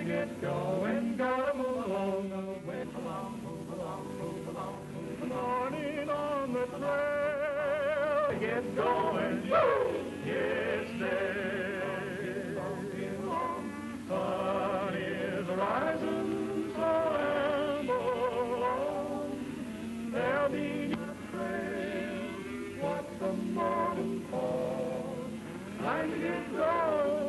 to get going, gotta move along, move along, move along, move along, move along. Morning on the trail, get going, yes, there. Sun is rising, so amble on. There'll be a trail, what the morning for. Time to get going.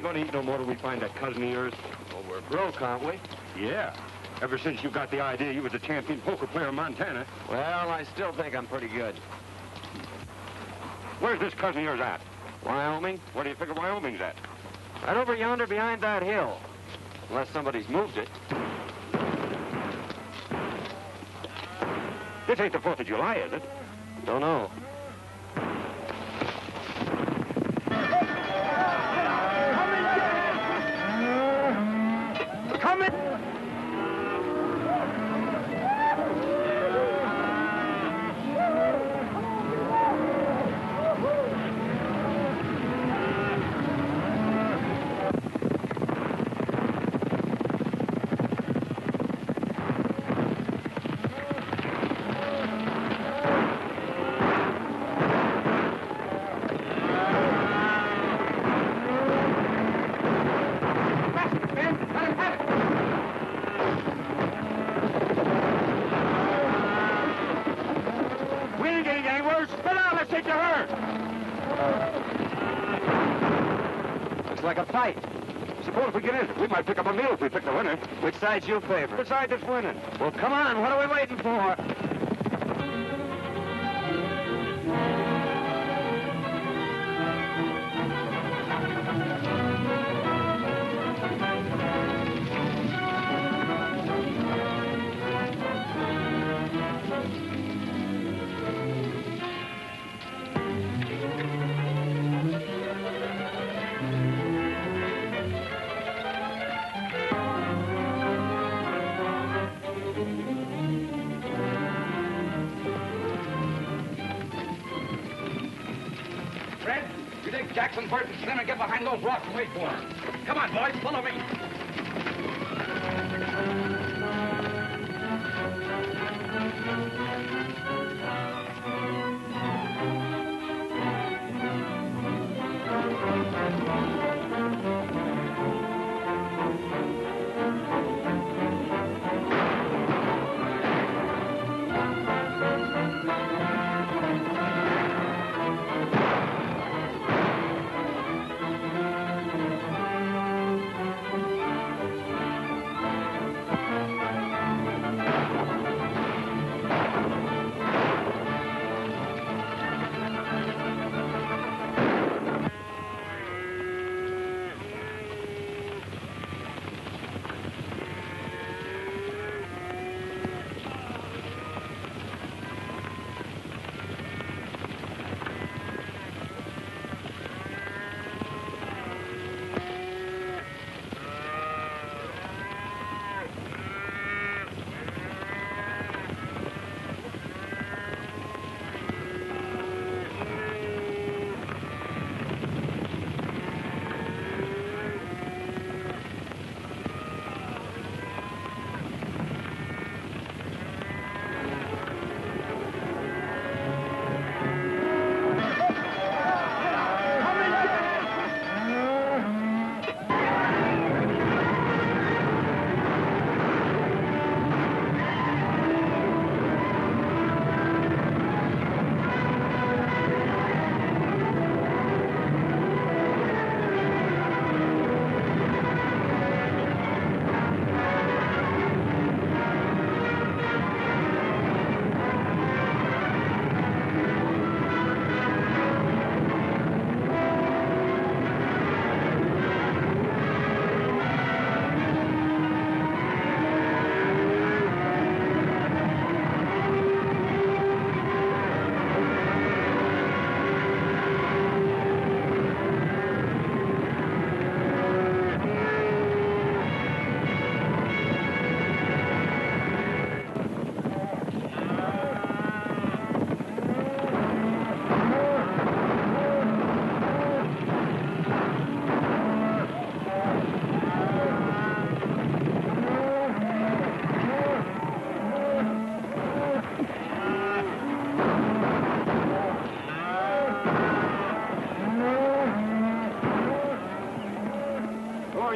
Gonna eat no more till we find that cousin of yours. Well, we're broke, aren't we? Yeah. Ever since you got the idea you was a champion poker player in Montana. Well, I still think I'm pretty good. Where's this cousin of yours at? Wyoming? Where do you figure Wyoming's at? Right over yonder behind that hill. Unless somebody's moved it. This ain't the 4th of July, is it? Don't know. Like a fight. Suppose we get in it. We might pick up a meal if we pick the winner. Which side's you favor? Which side that's winning? Well, come on. What are we waiting for? Jackson, Bert, and Slim, and get behind those rocks and wait for him. Come on, boys, follow me.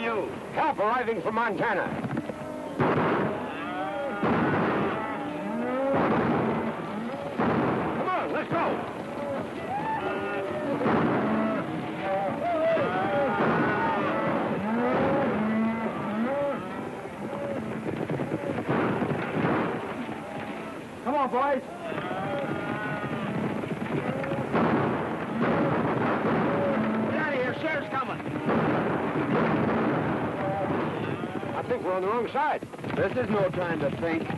you? Help arriving from Montana. Come on, let's go. Come on, boys. Get out of here. Sheriff's coming. I think we're on the wrong side. This is no time to think.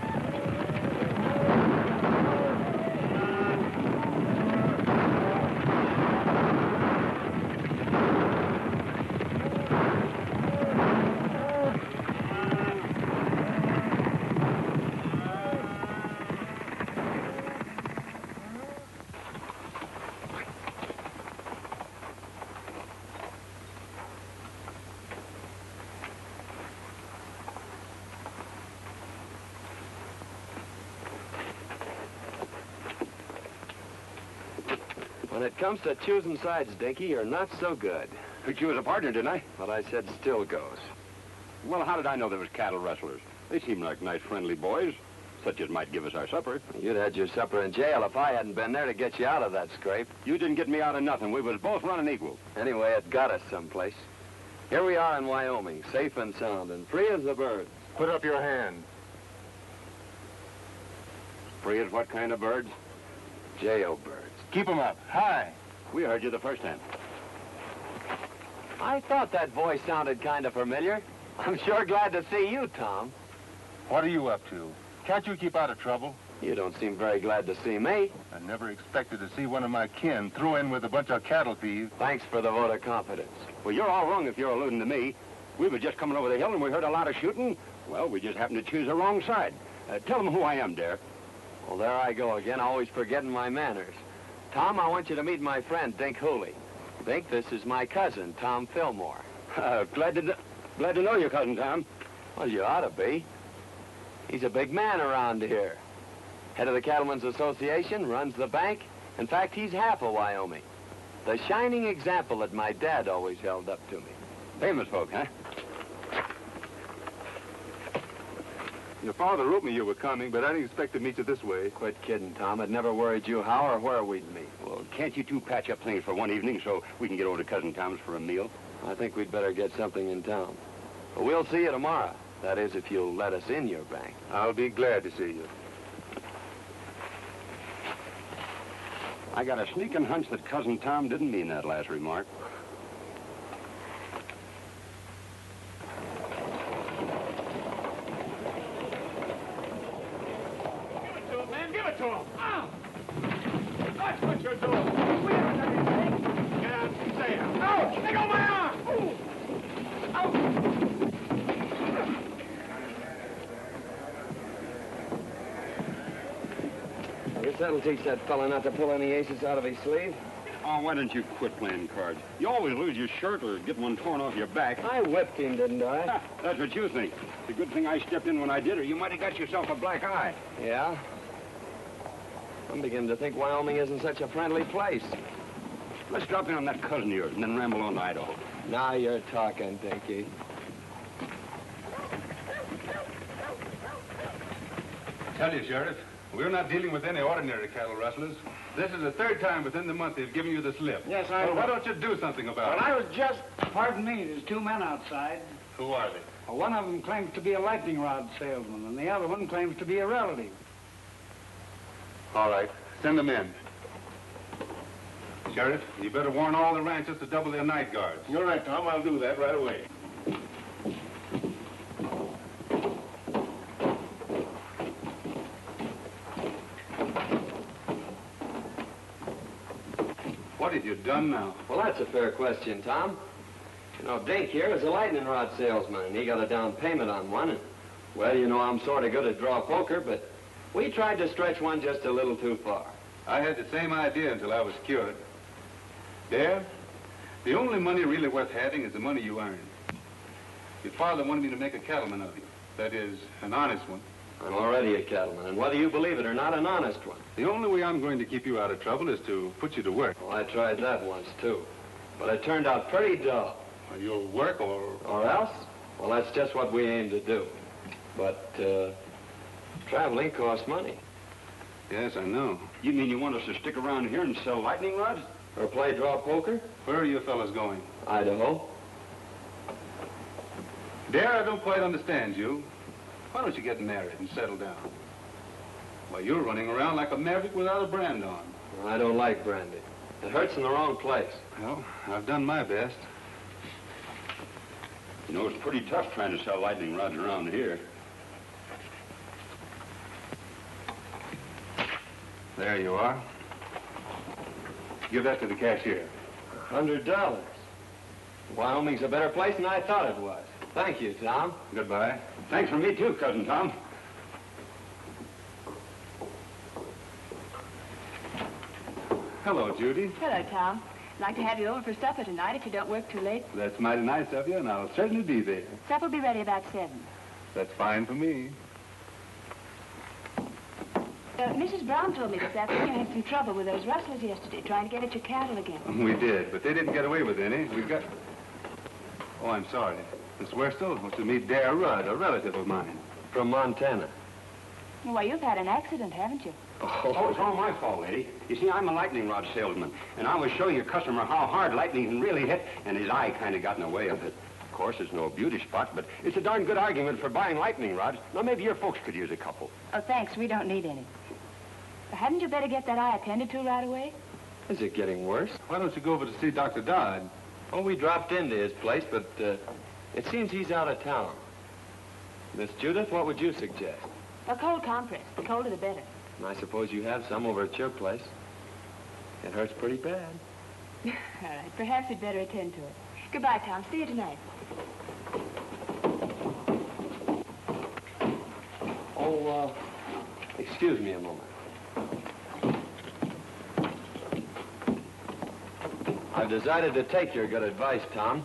When it comes to choosing sides, Dinky, you're not so good. Picked you as a partner, didn't I? What I said still goes. Well, how did I know there was cattle rustlers? They seem like nice, friendly boys, such as might give us our supper. You'd had your supper in jail if I hadn't been there to get you out of that scrape. You didn't get me out of nothing. We was both running equal. Anyway, it got us someplace. Here we are in Wyoming, safe and sound, and free as a bird. Put up your hand. Free as what kind of birds? Jailbirds. Keep 'em up. High. We heard you the first time. I thought that voice sounded kind of familiar. I'm sure glad to see you, Tom. What are you up to? Can't you keep out of trouble? You don't seem very glad to see me. I never expected to see one of my kin throw in with a bunch of cattle thieves. Thanks for the vote of confidence. Well, you're all wrong if you're alluding to me. We were just coming over the hill and we heard a lot of shooting. Well, we just happened to choose the wrong side. Tell them who I am, Dare. Well, there I go again, always forgetting my manners. Tom, I want you to meet my friend, Dink Hooley. Dink, this is my cousin, Tom Fillmore. Glad to know you, Cousin Tom. Well, you ought to be. He's a big man around here. Head of the Cattlemen's Association, runs the bank. In fact, he's half of Wyoming. The shining example that my dad always held up to me. Famous folk, huh? Your father wrote me you were coming, but I didn't expect to meet you this way. Quit kidding, Tom. It never worried you how or where we'd meet. Well, can't you two patch up things for one evening so we can get over to Cousin Tom's for a meal? I think we'd better get something in town. But we'll see you tomorrow. That is, if you'll let us in your bank. I'll be glad to see you. I got a sneaking hunch that Cousin Tom didn't mean that last remark. Give it to him. Oh. That's what you're doing. We haven't done anything. Get out and say it. No! Let go of my arm! Ooh. I guess that'll teach that fella not to pull any aces out of his sleeve. Oh, why don't you quit playing cards? You always lose your shirt or get one torn off your back. I whipped him, didn't I? That's what you think. It's a good thing I stepped in when I did, or you might have got yourself a black eye. Yeah? I'm beginning to think Wyoming isn't such a friendly place. Let's drop in on that cousin of yours and then ramble on to Idaho. Now you're talking, Dinky. Tell you, Sheriff, we're not dealing with any ordinary cattle rustlers. This is the third time within the month they've given you the slip. Yes, I Well, why know. don't you do something about Well, it? I was just... Pardon me, there's two men outside. Who are they? Well, one of them claims to be a lightning rod salesman, and the other one claims to be a relative. All right, send them in. Sheriff, you better warn all the ranchers to double their night guards. You're right, Tom. I'll do that right away. What have you done now? Well, that's a fair question, Tom. You know, Dink here is a lightning rod salesman, and he got a down payment on one. And, well, you know, I'm sort of good at draw poker, but we tried to stretch one just a little too far. I had the same idea until I was cured. There, the only money really worth having is the money you earn. Your father wanted me to make a cattleman of you. That is, an honest one. I'm already a cattleman, and whether you believe it or not, an honest one. The only way I'm going to keep you out of trouble is to put you to work. Well, I tried that once, too. But it turned out pretty dull. You'll work or... Or else? Well, that's just what we aim to do. But, traveling costs money. Yes, I know. You mean you want us to stick around here and sell lightning rods? Or play draw poker? Where are you fellas going? Idaho. Dare, I don't quite understand you. Why don't you get married and settle down? Why, you're running around like a maverick without a brand on. I don't like brandy. It hurts in the wrong place. Well, I've done my best. You know, it's pretty tough trying to sell lightning rods around here. There you are. Give that to the cashier. $100. Wyoming's a better place than I thought it was. Thank you, Tom. Goodbye. Thanks for me, too, Cousin Tom. Hello, Judy. Hello, Tom. I'd like to have you over for supper tonight if you don't work too late. That's mighty nice of you, and I'll certainly be there. Supper will be ready about 7. That's fine for me. Mrs. Brown told me this afternoon you had some trouble with those rustlers yesterday, trying to get at your cattle again. We did, but they didn't get away with any. We got... Oh, I'm sorry. Miss Werstel was to meet Dare Rudd, a relative of mine. From Montana. Well, you've had an accident, haven't you? Oh, it's all my fault, lady. You see, I'm a lightning rod salesman, and I was showing a customer how hard lightning can really hit, and his eye kind of got in the way of it. Of course, it's no beauty spot, but it's a darn good argument for buying lightning rods. Now, maybe your folks could use a couple. Oh, thanks. We don't need any. Hadn't you better get that eye attended to right away? Is it getting worse? Why don't you go over to see Dr. Dodd? Oh, we dropped into his place, but it seems he's out of town. Miss Judith, what would you suggest? A cold compress. The colder the better. I suppose you have some over at your place. It hurts pretty bad. All right. Perhaps we'd better attend to it. Goodbye, Tom. See you tonight. Oh, excuse me a moment. I've decided to take your good advice, Tom.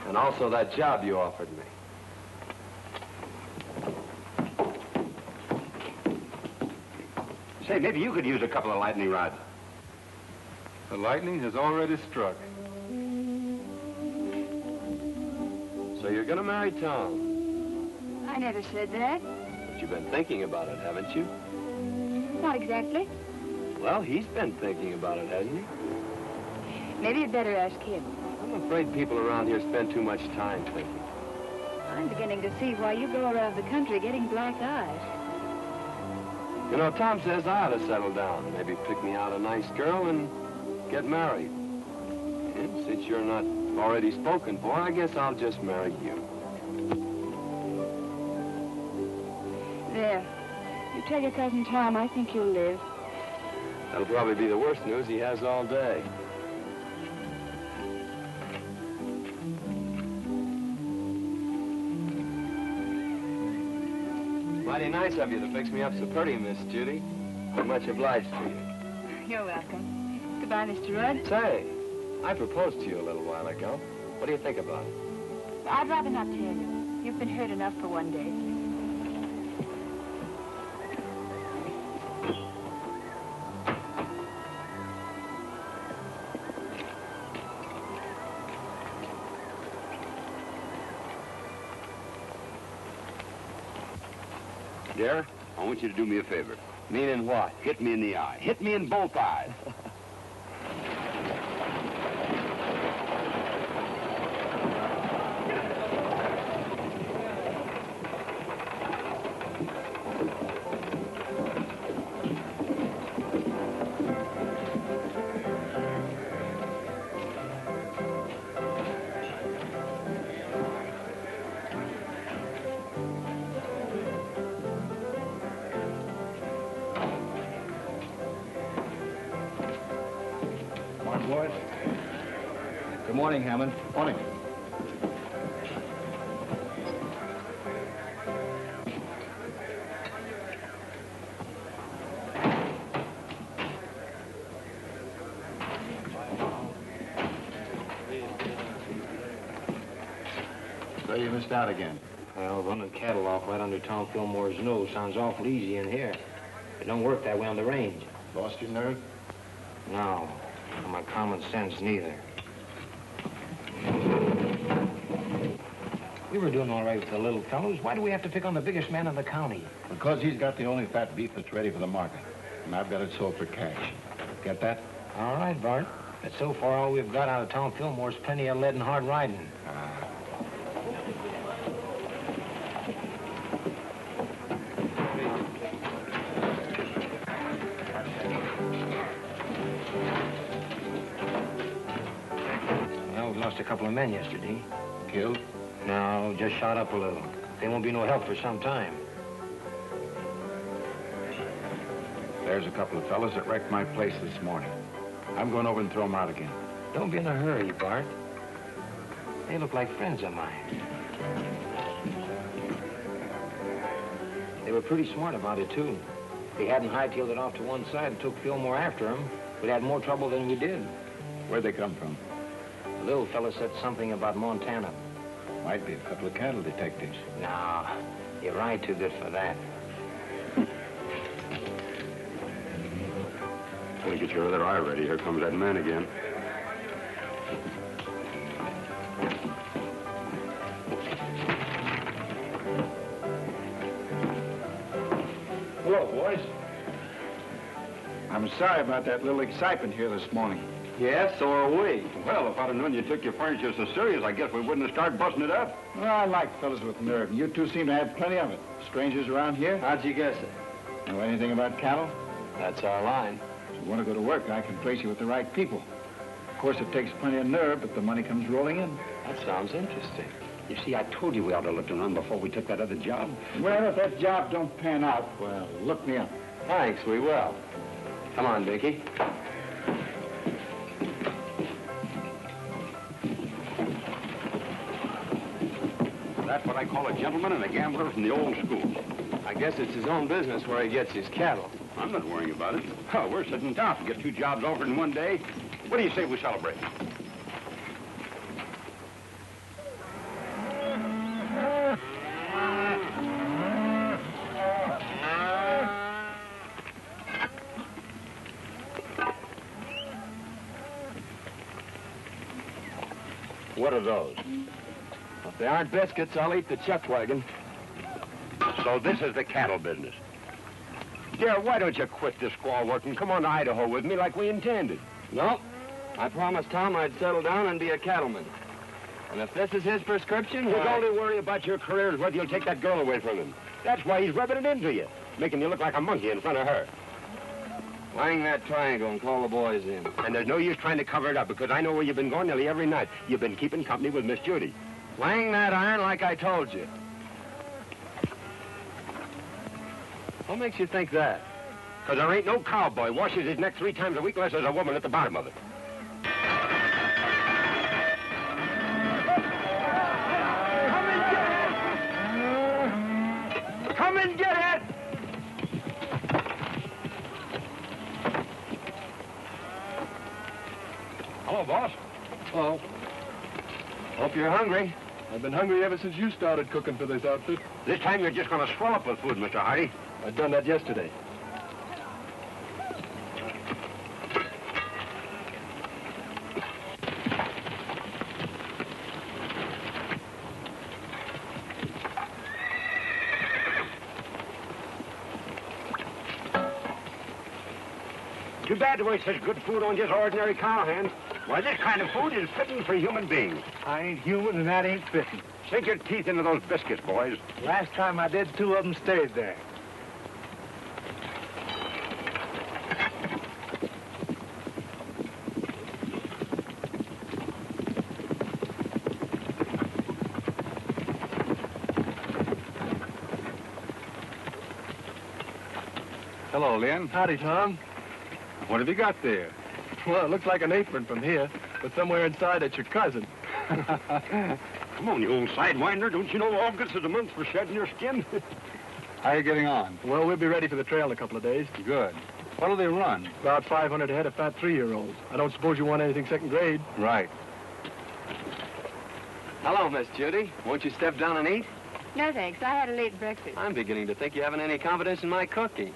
And also that job you offered me. Say, maybe you could use a couple of lightning rods. The lightning has already struck. So you're gonna marry Tom. I never said that. But you've been thinking about it, haven't you? Not exactly. Well, he's been thinking about it, hasn't he? Maybe you'd better ask him. I'm afraid people around here spend too much time thinking. I'm beginning to see why you go around the country getting black eyes. You know, Tom says I ought to settle down. Maybe pick me out a nice girl and get married. And since you're not already spoken for, I guess I'll just marry you. There. You tell your cousin Tom I think you'll live. That'll probably be the worst news he has all day. Mighty nice of you to fix me up so pretty, Miss Judy. I'm much obliged to you. You're welcome. Goodbye, Mr. Rudd. Say, I proposed to you a little while ago. What do you think about it? I'd rather not tell you. You've been hurt enough for one day. Dare, I want you to do me a favor. Meaning what? Hit me in the eye. Hit me in both eyes. Boys. Good morning, Hammond. Morning. So you missed out again. Well, running cattle off right under Tom Fillmore's nose sounds awful easy in here. It don't work that way on the range. Lost your nerve? No, or my common sense neither. We were doing all right with the little fellows. Why do we have to pick on the biggest man in the county? Because he's got the only fat beef that's ready for the market. And I've got it sold for cash. Get that? All right, Bart. But so far, all we've got out of town Fillmore's plenty of lead and hard riding. Well, we lost a couple of men yesterday. Killed? No, just shot up a little. They won't be no help for some time. There's a couple of fellas that wrecked my place this morning. I'm going over and throw them out again. Don't be in a hurry, Bart. They look like friends of mine. They were pretty smart about it, too. If they hadn't hightailed it off to one side and took Fillmore after them, we'd had more trouble than we did. Where'd they come from? The little fella said something about Montana. Might be a couple of cattle detectives. No, you ride too good for that. Well, get your other eye ready. Here comes that man again. Hello, boys. I'm sorry about that little excitement here this morning. Yes, so are we. Well, if I'd have known you took your furniture so serious, I guess we wouldn't have started busting it up. Well, I like fellas with nerve, and you two seem to have plenty of it. Strangers around here? How'd you guess it? Know anything about cattle? That's our line. If you want to go to work, I can place you with the right people. Of course, it takes plenty of nerve, but the money comes rolling in. That sounds interesting. You see, I told you we ought to look around before we took that other job. Well, if that job don't pan out, well, look me up. Thanks, we will. Come on, Dickie. That's what I call a gentleman and a gambler from the old school. I guess it's his own business where he gets his cattle. I'm not worrying about it. Oh, we're sitting down to get 2 jobs offered in one day. What do you say we celebrate? What are those? If they aren't biscuits, I'll eat the chuck wagon. So this is the cattle business. Dear, why don't you quit this squaw work and come on to Idaho with me like we intended? No. I promised Tom I'd settle down and be a cattleman. And if this is his prescription, His only worry about your career is whether you'll take that girl away from him. That's why he's rubbing it into you, making you look like a monkey in front of her. Hang that triangle and call the boys in. And there's no use trying to cover it up, because I know where you've been going nearly every night. You've been keeping company with Miss Judy. Hang that iron like I told you. What makes you think that? Because there ain't no cowboy washes his neck 3 times a week unless there's a woman at the bottom of it. Come and get it! Hello, boss. Hello. Hope you're hungry. I've been hungry ever since you started cooking for this outfit. This time you're just going to swell up with food, Mr. Hardy. I'd done that yesterday. Too bad to waste such good food on just ordinary cowhands. Why, this kind of food is fitting for human beings. I ain't human, and that ain't fitting. Sink your teeth into those biscuits, boys. Last time I did, 2 of them stayed there. Hello, Lynn. Howdy, Tom. What have you got there? Well, it looks like an apron from here, but somewhere inside it's your cousin. Come on, you old sidewinder. Don't you know August is the month for shedding your skin? How are you getting on? Well, we'll be ready for the trail in a couple of days. Good. What'll they run? About 500 head of fat 3-year-olds. I don't suppose you want anything second grade. Right. Hello, Miss Judy. Won't you step down and eat? No, thanks. I had a late breakfast. I'm beginning to think you haven't any confidence in my cooking.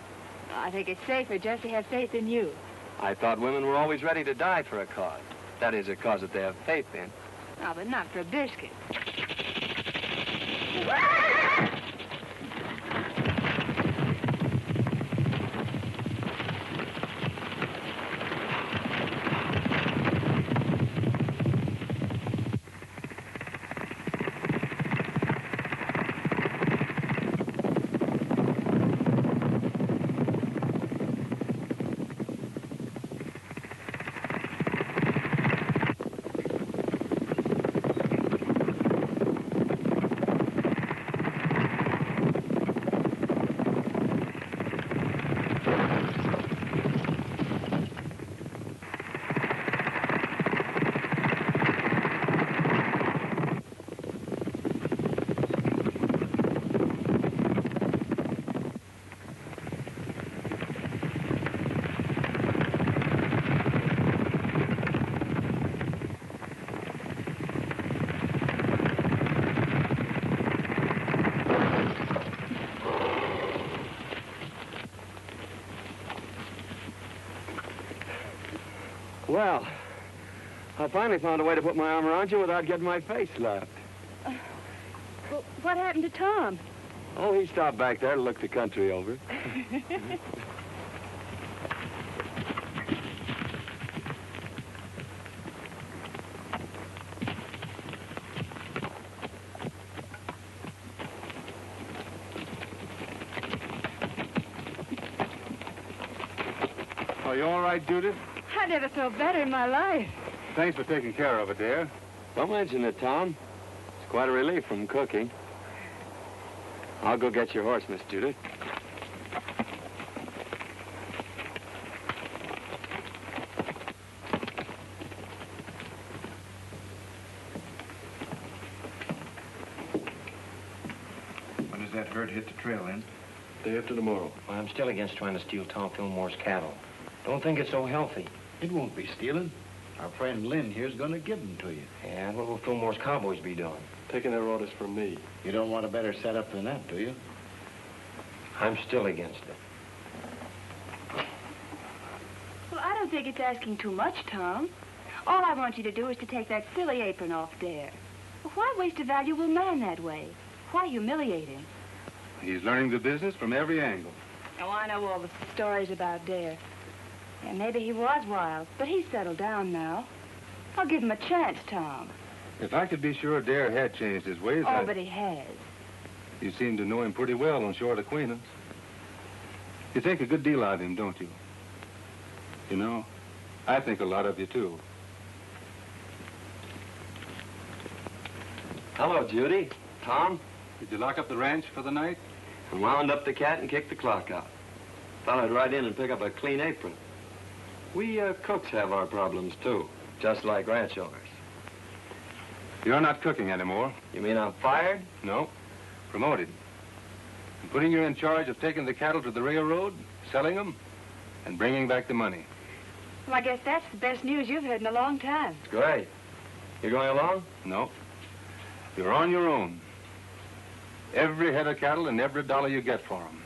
I think it's safer just to have faith in you. I thought women were always ready to die for a cause. That is, a cause that they have faith in. Oh, but not for a biscuit. Well, I finally found a way to put my arm around you without getting my face slapped. Well, what happened to Tom? Oh, he stopped back there to look the country over. Are you all right, Judith? I never felt better in my life. Thanks for taking care of it, dear. Don't mention it, Tom. It's quite a relief from cooking. I'll go get your horse, Miss Judith. When does that herd hit the trail, then? Day after tomorrow. Well, I'm still against trying to steal Tom Fillmore's cattle. Don't think it's so healthy. It won't be stealing. Our friend Lynn here's going to give them to you. Yeah, what will Fillmore's cowboys be doing? Taking their orders from me. You don't want a better setup than that, do you? I'm still against it. Well, I don't think it's asking too much, Tom. All I want you to do is to take that silly apron off Dare. Well, why waste a valuable man that way? Why humiliate him? He's learning the business from every angle. Oh, I know all the stories about Dare. Yeah, maybe he was wild, but he's settled down now. I'll give him a chance, Tom. If I could be sure Dare had changed his ways, Oh, but he has. You seem to know him pretty well on short acquaintance. You think a good deal of him, don't you? You know, I think a lot of you, too. Hello, Judy. Tom? Did you lock up the ranch for the night? I wound up the cat and kicked the clock out. Thought I'd ride in and pick up a clean apron. We cooks have our problems, too, just like ranch owners. You're not cooking anymore. You mean I'm fired? No, promoted. I'm putting you in charge of taking the cattle to the railroad, selling them, and bringing back the money. Well, I guess that's the best news you've heard in a long time. Great. You going along? No. You're on your own. Every head of cattle and every dollar you get for them.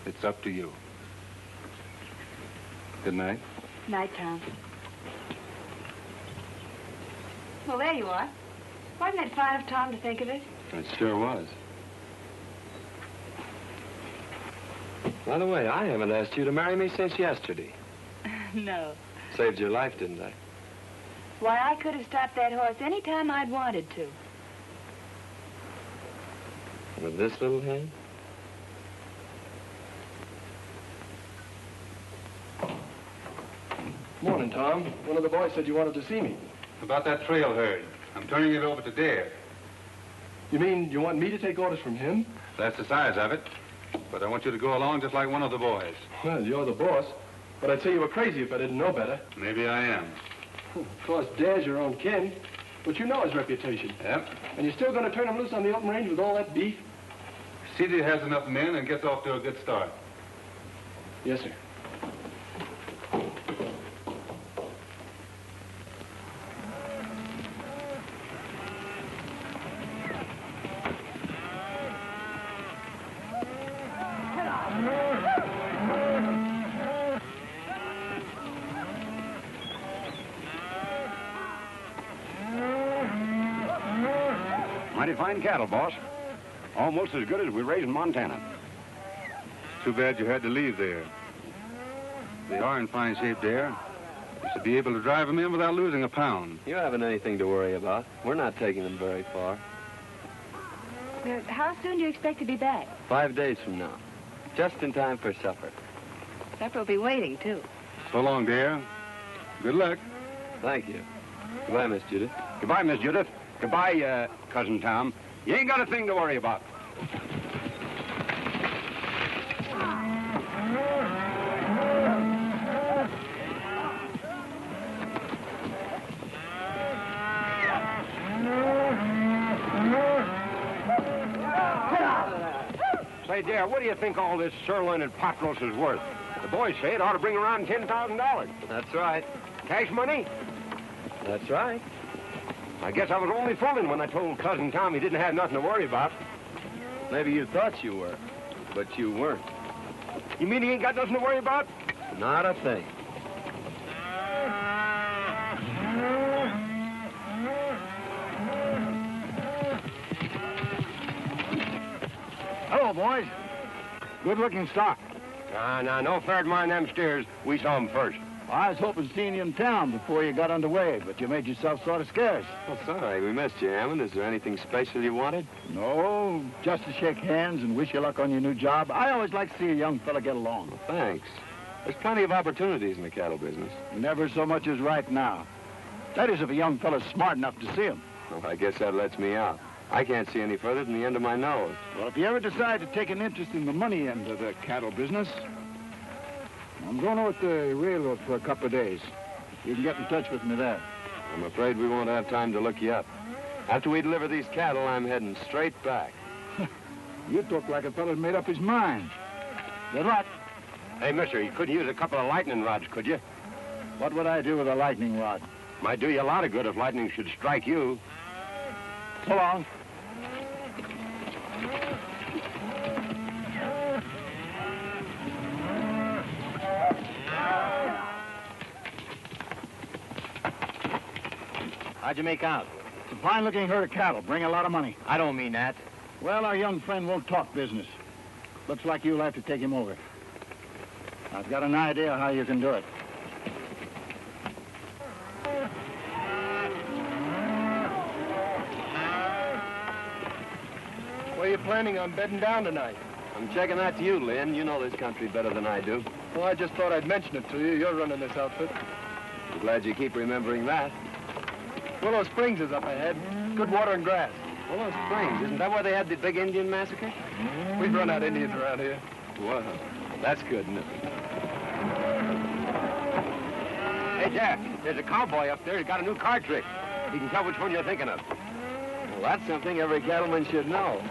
It's up to you. Good night. Night, Tom. Well, there you are. Wasn't it fine of Tom to think of it? It sure was. By the way, I haven't asked you to marry me since yesterday. No. Saved your life, didn't I? Why, I could have stopped that horse any time I'd wanted to. With this little hand? Morning, Tom. One of the boys said you wanted to see me. About that trail herd. I'm turning it over to Dare. You mean you want me to take orders from him? That's the size of it. But I want you to go along just like one of the boys. Well, you're the boss. But I'd say you were crazy if I didn't know better. Maybe I am. Of course, Dare's your own kin. But you know his reputation. Yep. And you're still going to turn him loose on the open range with all that beef? See that he has enough men and gets off to a good start. Yes, sir. Mighty fine cattle, boss. Almost as good as we raise in Montana. Too bad you had to leave there. They are in fine shape there. You should be able to drive them in without losing a pound. You haven't anything to worry about. We're not taking them very far. How soon do you expect to be back? 5 days from now. Just in time for supper. Supper will be waiting, too. So long, dear. Good luck. Thank you. Goodbye, Miss Judith. Goodbye, Miss Judith. Goodbye, Cousin Tom. You ain't got a thing to worry about. Say, dear, what do you think all this sirloin and pot roast is worth? The boys say it ought to bring around $10,000. That's right. Cash money? That's right. I guess I was only fooling when I told Cousin Tom he didn't have nothing to worry about. Maybe you thought you were, but you weren't. You mean he ain't got nothing to worry about? Not a thing. Hello, boys. Good-looking stock. No fair admiring them steers. We saw them first. I was hoping to see you in town before you got underway, but you made yourself sort of scarce. Well, sorry, we missed you, Hammond. Is there anything special you wanted? No, just to shake hands and wish you luck on your new job. I always like to see a young fella get along. Well, thanks. There's plenty of opportunities in the cattle business. Never so much as right now. That is, if a young fella's smart enough to see him. Well, I guess that lets me out. I can't see any further than the end of my nose. Well, if you ever decide to take an interest in the money end of the cattle business, I'm going over to the railroad for a couple of days. You can get in touch with me there. I'm afraid we won't have time to look you up. After we deliver these cattle, I'm heading straight back. You talk like a fella's made up his mind. Good luck. Hey, mister, you couldn't use a couple of lightning rods, could you? What would I do with a lightning rod? Might do you a lot of good if lightning should strike you. So long. How'd you make out? It's a fine-looking herd of cattle. Bring a lot of money. I don't mean that. Well, our young friend won't talk business. Looks like you'll have to take him over. I've got an idea how you can do it. Where are you planning on bedding down tonight? I'm checking that to you, Lynn. You know this country better than I do. Well, I just thought I'd mention it to you. You're running this outfit. I'm glad you keep remembering that. Willow Springs is up ahead. Good water and grass. Willow Springs, isn't that where they had the big Indian massacre? We've run out Indians around here. Well, that's good, isn't it? Hey, Jack, there's a cowboy up there who's got a new card trick. He can tell which one you're thinking of. Well, that's something every cattleman should know.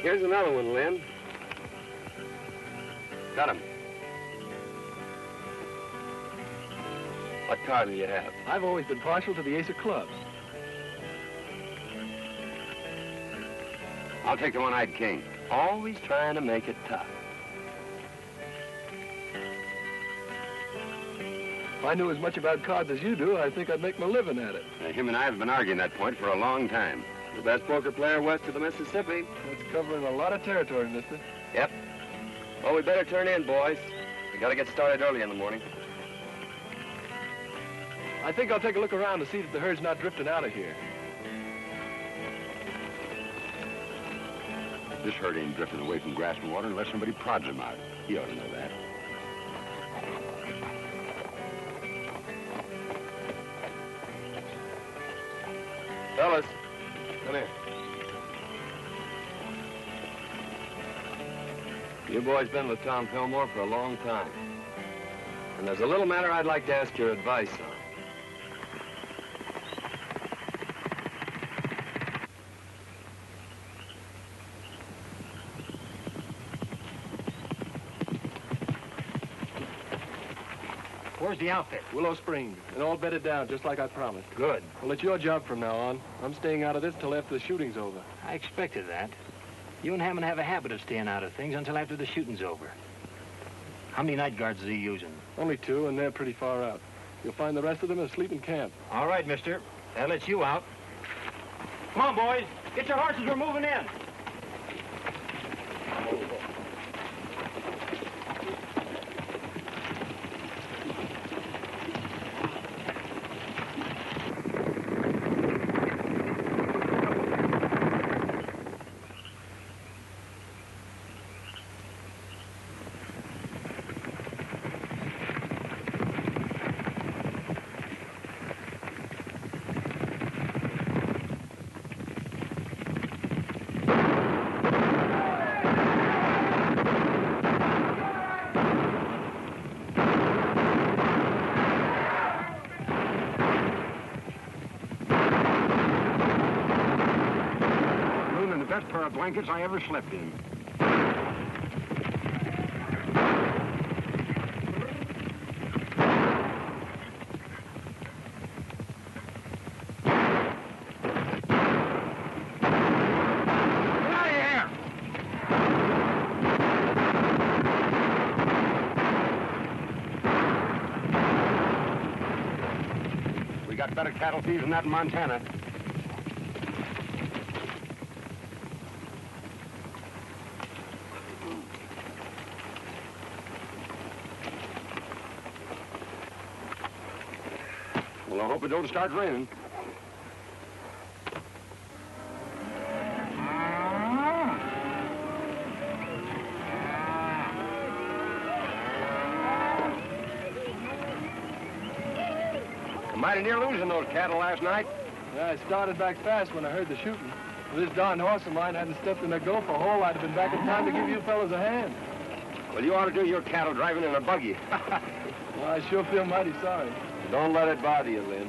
Here's another one, Lynn. Got him. What card do you have? I've always been partial to the ace of clubs. I'll take the one-eyed king. Always trying to make it tough. If I knew as much about cards as you do, I think I'd make my living at it. Him and I have been arguing that point for a long time. The best poker player west of the Mississippi. That's covering a lot of territory, mister. Yep. Well, we better turn in, boys. We gotta get started early in the morning. I think I'll take a look around to see that the herd's not drifting out of here. This herd ain't drifting away from grass and water unless somebody prods him out. He ought to know that. Fellas, come here. You boys been with Tom Fillmore for a long time. And there's a little matter I'd like to ask your advice on. Where's the outfit? Willow Springs, and all bedded down just like I promised. Good. Well, it's your job from now on. I'm staying out of this till after the shooting's over. I expected that. You and Hammond have a habit of staying out of things until after the shooting's over. How many night guards is he using? Only 2, and they're pretty far out. You'll find the rest of them asleep in camp. All right, mister. That lets you out. Come on, boys. Get your horses. We're moving in. Best pair of blankets I ever slept in. We got better cattle thieves than that in Montana. Well, I hope it don't start raining. Mighty near losing those cattle last night. Yeah, I started back fast when I heard the shooting. If this darn horse of mine hadn't stepped in a gopher hole, I'd have been back in time to give you fellas a hand. Well, you ought to do your cattle driving in a buggy. Well, I sure feel mighty sorry. Don't let it bother you, Lynn.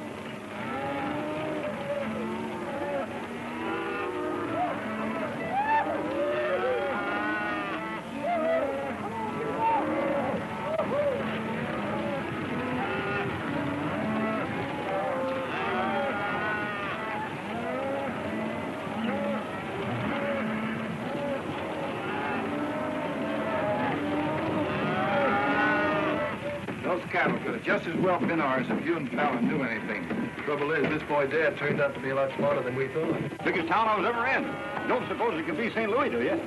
Those cattle could have just as well been ours if you and Fallon knew anything. Trouble is, this boy Dad turned out to be a lot smarter than we thought. Biggest town I was ever in. Don't suppose it could be St. Louis, do you?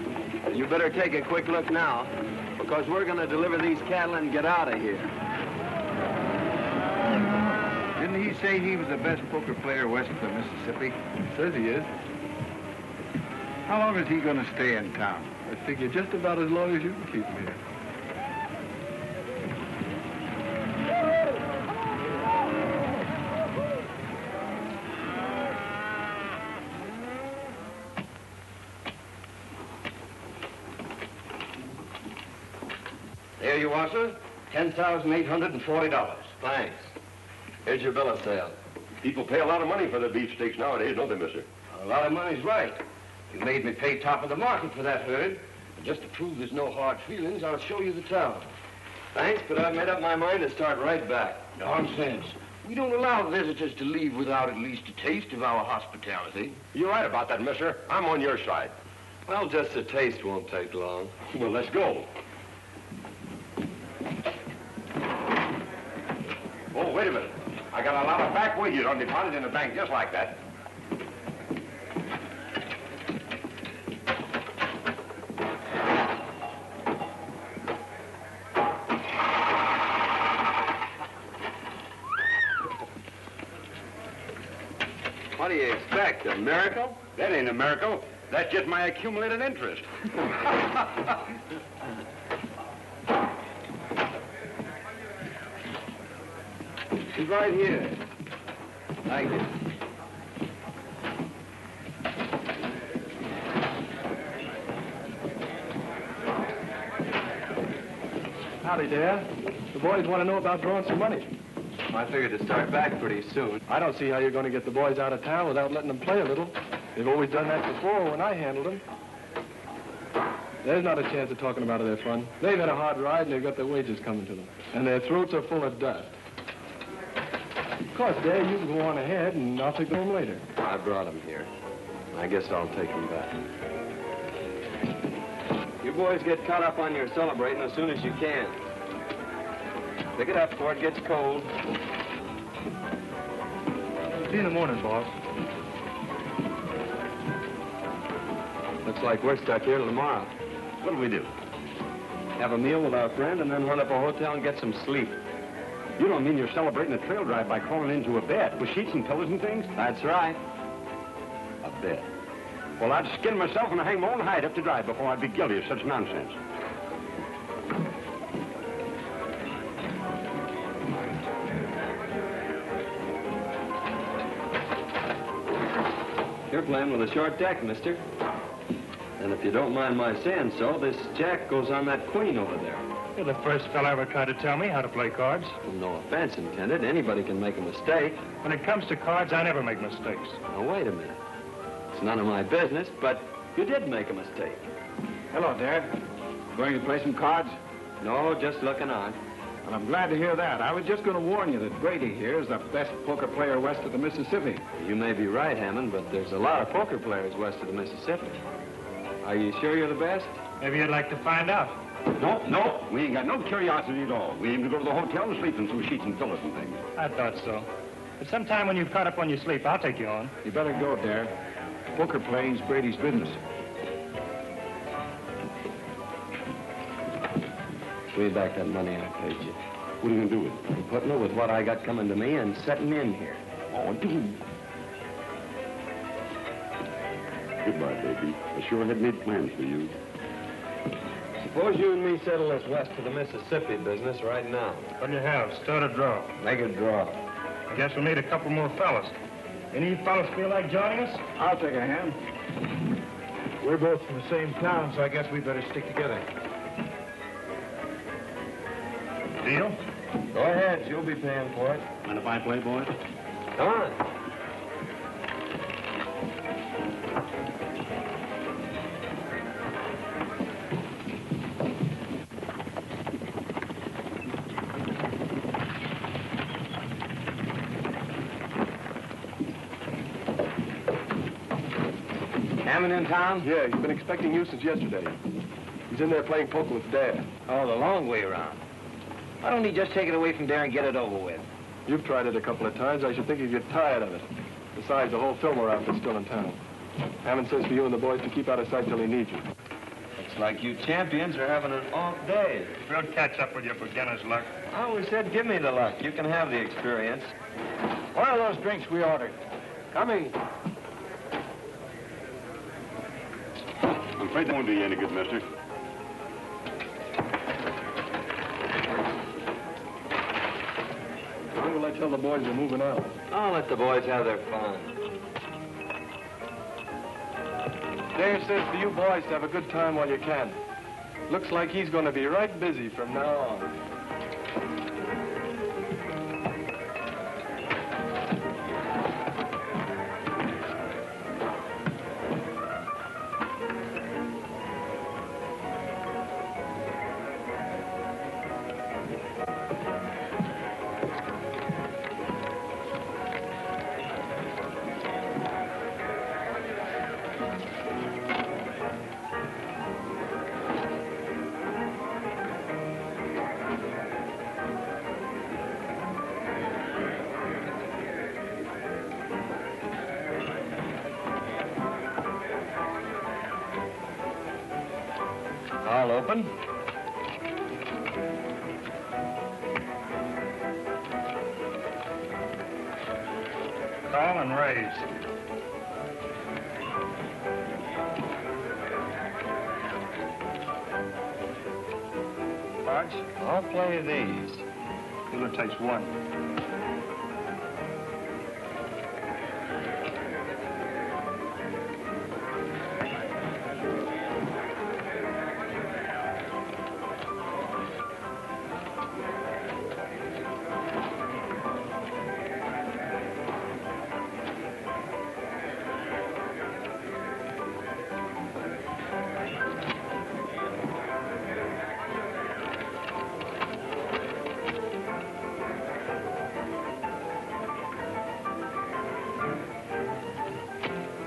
You better take a quick look now, because we're going to deliver these cattle and get out of here. Didn't he say he was the best poker player west of the Mississippi? Says he is. How long is he going to stay in town? I figure just about as long as you can keep him here. There you are, sir. $10,840. Thanks. Here's your bill of sale. People pay a lot of money for their beefsteaks nowadays, don't they, mister? A lot of money's right. You made me pay top of the market for that herd. And just to prove there's no hard feelings, I'll show you the town. Thanks, but I've made up my mind to start right back. Nonsense. We don't allow visitors to leave without at least a taste of our hospitality. You're right about that, mister. I'm on your side. Well, just a taste won't take long. Well, let's go. Oh, wait a minute. I got a lot of back wages on deposit in the bank just like that. What do you expect, a miracle? That ain't a miracle. That's just my accumulated interest. She's right here. Thank you. Howdy, Dad. The boys want to know about drawing some money. I figured to start back pretty soon. I don't see how you're going to get the boys out of town without letting them play a little. They've always done that before when I handled them. There's not a chance of talking about their fun. They've had a hard ride and they've got their wages coming to them. And their throats are full of dust. Of course, Dad, you can go on ahead and I'll take them home later. I brought them here. I guess I'll take them back. boys get caught up on your celebrating as soon as you can. Pick it up before it gets cold. See you in the morning, boss. Looks like we're stuck here till tomorrow. What'll we do? Have a meal with our friend and then run up a hotel and get some sleep. You don't mean you're celebrating a trail drive by crawling into a bed with sheets and pillows and things? That's right. A bed? Well, I'd skin myself and hang my own hide up to dry before I'd be guilty of such nonsense. You're playing with a short deck, mister. And if you don't mind my saying so, this jack goes on that queen over there. You're the first fellow ever tried to tell me how to play cards. Well, no offense intended. Anybody can make a mistake. When it comes to cards, I never make mistakes. Now, wait a minute. It's none of my business, but you did make a mistake. Hello, Dad. Going to play some cards? No, just looking on. Well, I'm glad to hear that. I was just going to warn you that Brady here is the best poker player west of the Mississippi. You may be right, Hammond, but there's a lot of poker players west of the Mississippi. Are you sure you're the best? Maybe you'd like to find out. No, we ain't got no curiosity at all. We aim to go to the hotel and sleep in some sheets and pillows and things. I thought so. But sometime when you've caught up on your sleep, I'll take you on. You better go, Dad. Poker playing's Brady's business. Give me back that money I paid you. What are you going to do with it? I'm putting it with what I got coming to me and setting in here. Oh, dude. Goodbye, baby. I sure had made plans for you. Suppose you and me settle this west of the Mississippi business right now. What do you have? Start a draw. Make a draw. I guess we'll need a couple more fellas. Any of you fellas feel like joining us? I'll take a hand. We're both from the same town, so I guess we better stick together. Deal? Go ahead. You'll be paying for it. Mind if I play, boys? Come on. Hammond in town? Yeah, he's been expecting you since yesterday. He's in there playing poker with Dad. Oh, the long way around. Why don't he just take it away from there and get it over with? You've tried it a couple of times. I should think you'd get tired of it. Besides, the whole Fillmore outfit's still in town. Hammond says for you and the boys to keep out of sight till he needs you. Looks like you champions are having an off day. We'll catch up with your beginner's luck. I always said give me the luck. You can have the experience. What are those drinks we ordered? Coming. I'm afraid that won't do you any good, mister. When will I tell the boys we're moving out? I'll let the boys have their fun. Dave says for you boys to have a good time while you can. Looks like he's going to be right busy from now on. All open. Call and raise. Cards? I'll play these. Dealer takes one.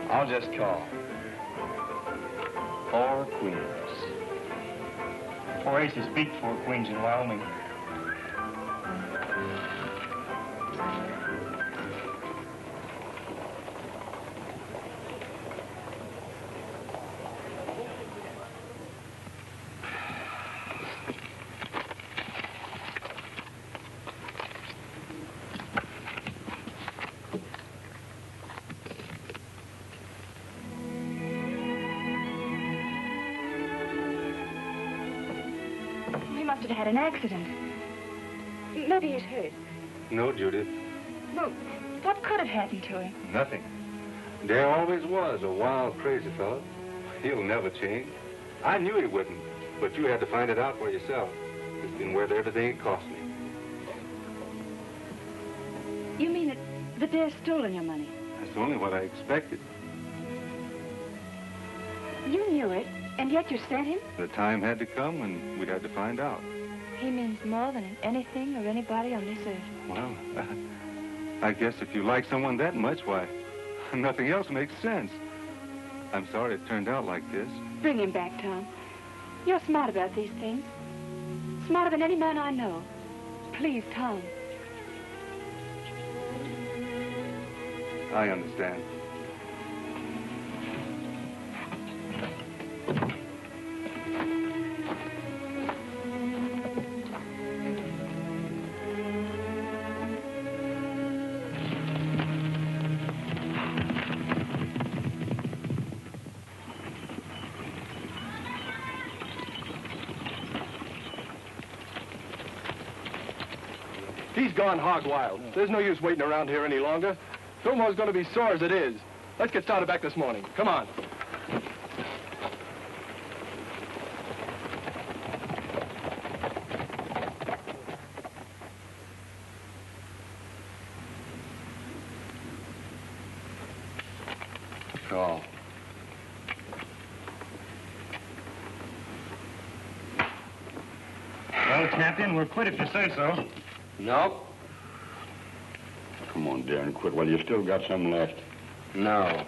I'll just call. 4 queens. 4 aces beat 4 queens in Wyoming. He must have had an accident. Maybe he's hurt. No, Judith, Well, what could have happened to him? nothing. Dare always was a wild, crazy fellow. He'll never change. I knew he wouldn't, but you had to find it out for yourself. It's been worth everything it cost me. You mean that Dare's stolen your money? That's only what I expected. You knew it, and yet you sent him? The time had to come when we had to find out. He means more than anything or anybody on this earth. Well, I guess if you like someone that much, why, nothing else makes sense. I'm sorry it turned out like this. Bring him back, Tom. You're smart about these things. Smarter than any man I know. Please, Tom. I understand. He's gone hog wild. There's no use waiting around here any longer. Fillmore's going to be sore as it is. Let's get started back this morning. Come on. Call. Well, Captain, we'll quit if you say so. No. Come on, Darren, quit while you still got some left. No.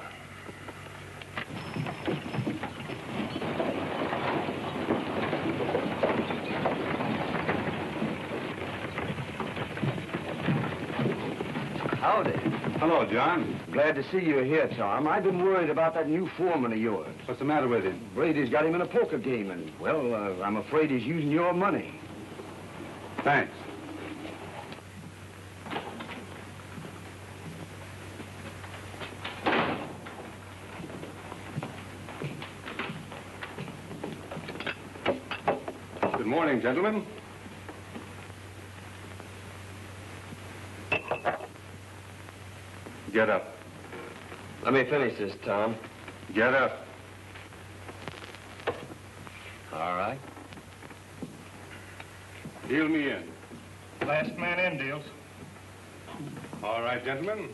Howdy. Hello, John. Glad to see you here, Tom. I've been worried about that new foreman of yours. What's the matter with him? Brady's got him in a poker game, and, well, I'm afraid he's using your money. Thanks. Good morning, gentlemen. Get up. Let me finish this, Tom. Get up. All right. Deal me in. Last man in deals. All right, gentlemen.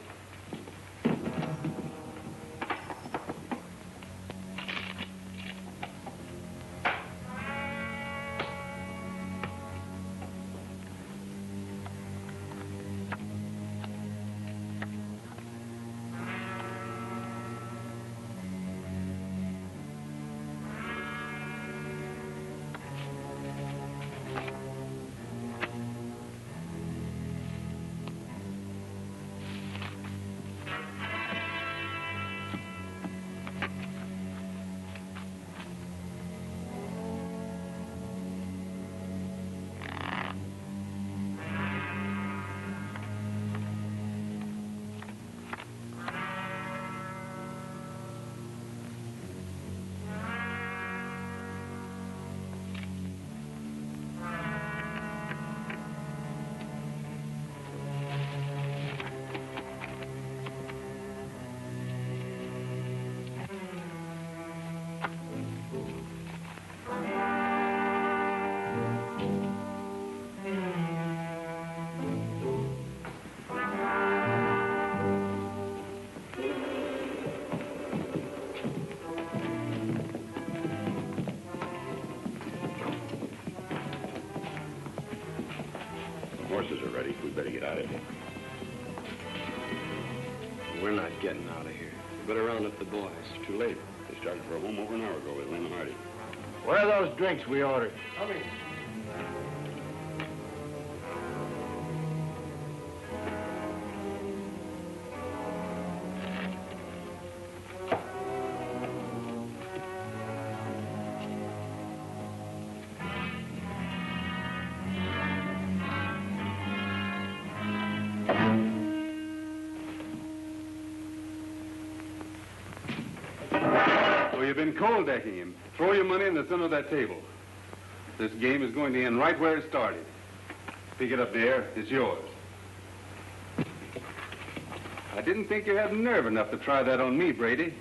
Horses are ready. We better get out of here. We're not getting out of here. We better round up the boys. Too late. They started for home over an hour ago with Lynn Hardy. Where are those drinks we ordered? Coming. So you've been cold decking him. Throw your money in the center of that table. This game is going to end right where it started. Pick it up there. It's yours. I didn't think you had nerve enough to try that on me, Brady.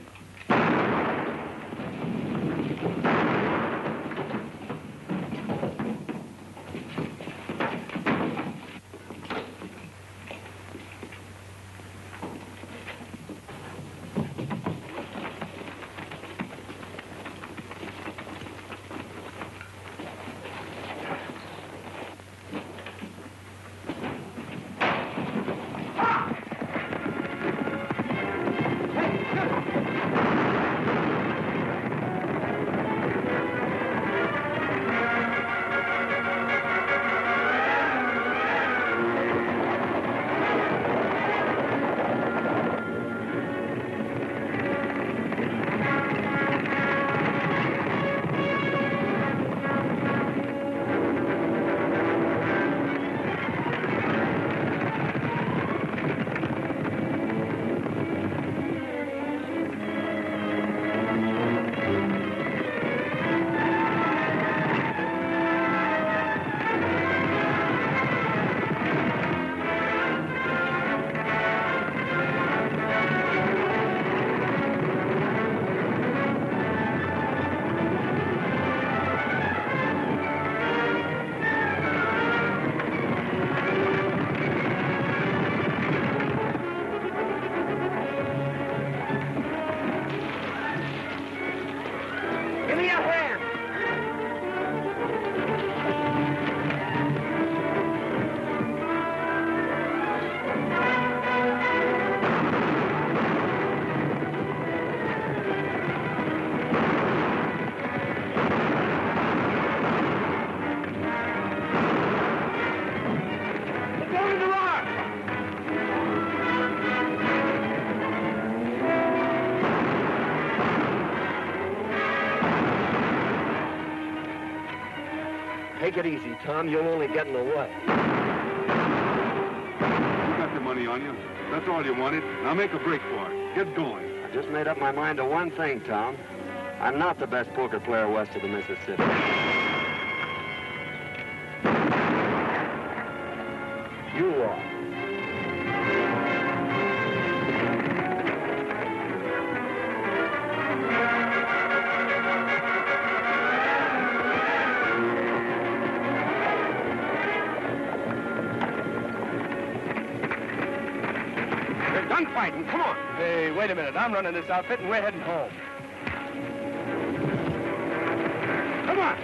Take it easy, Tom. You'll only get in the way. You got the money on you. That's all you wanted. Now make a break for it. Get going. I just made up my mind to one thing, Tom. I'm not the best poker player west of the Mississippi. You are. Fighting. Come on. Hey, wait a minute. I'm running this outfit, and we're heading home. Come on.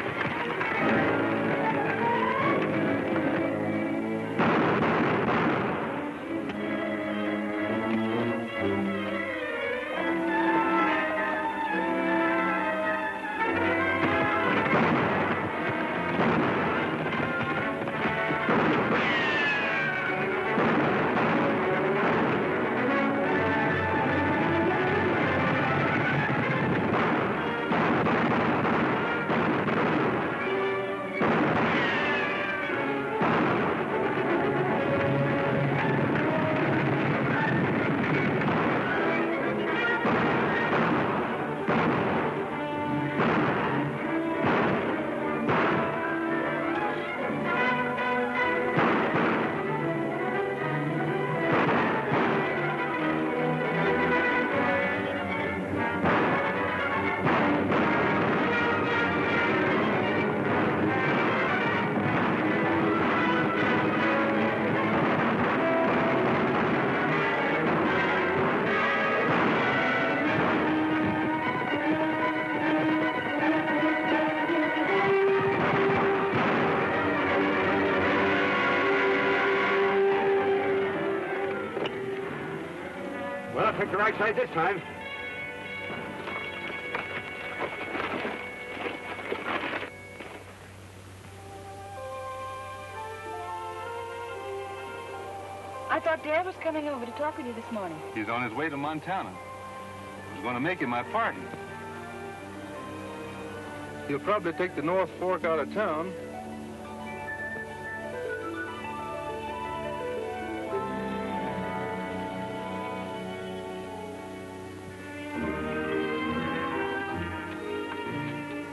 Well, I picked the right side this time. I thought Dad was coming over to talk with you this morning. He's on his way to Montana. I was going to make him my partner. He'll probably take the North Fork out of town.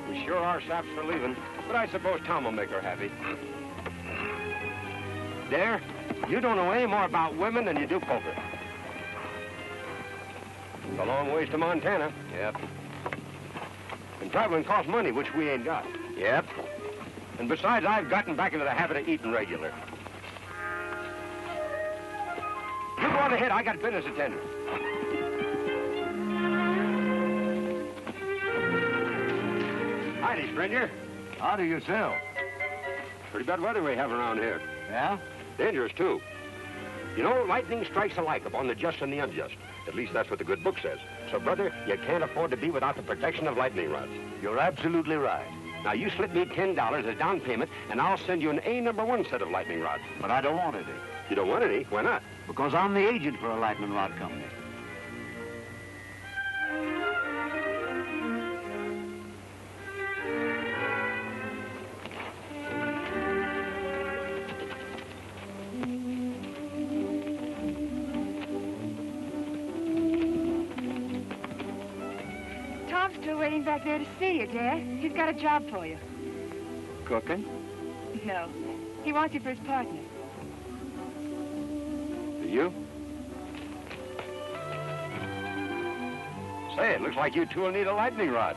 We sure are saps for leaving, but I suppose Tom will make her happy. Dare, you don't know any more about women than you do poker. It's a long ways to Montana. Yep. And traveling costs money, which we ain't got. Yep. And besides, I've gotten back into the habit of eating regular. You go on ahead. I got business to tend to. Howdy, stranger. How do yourself? Pretty bad weather we have around here. Yeah? Dangerous, too. You know, lightning strikes alike upon the just and the unjust. At least that's what the good book says. So, brother, you can't afford to be without the protection of lightning rods. You're absolutely right. Now, you slip me $10 as down payment, and I'll send you an A-number-1 set of lightning rods. But I don't want any. You don't want any? Why not? Because I'm the agent for a lightning rod company. Tom's still waiting back there to see you, Dad. He's got a job for you. Cooking? No. He wants you for his partner. You? Say, it looks like you two will need a lightning rod.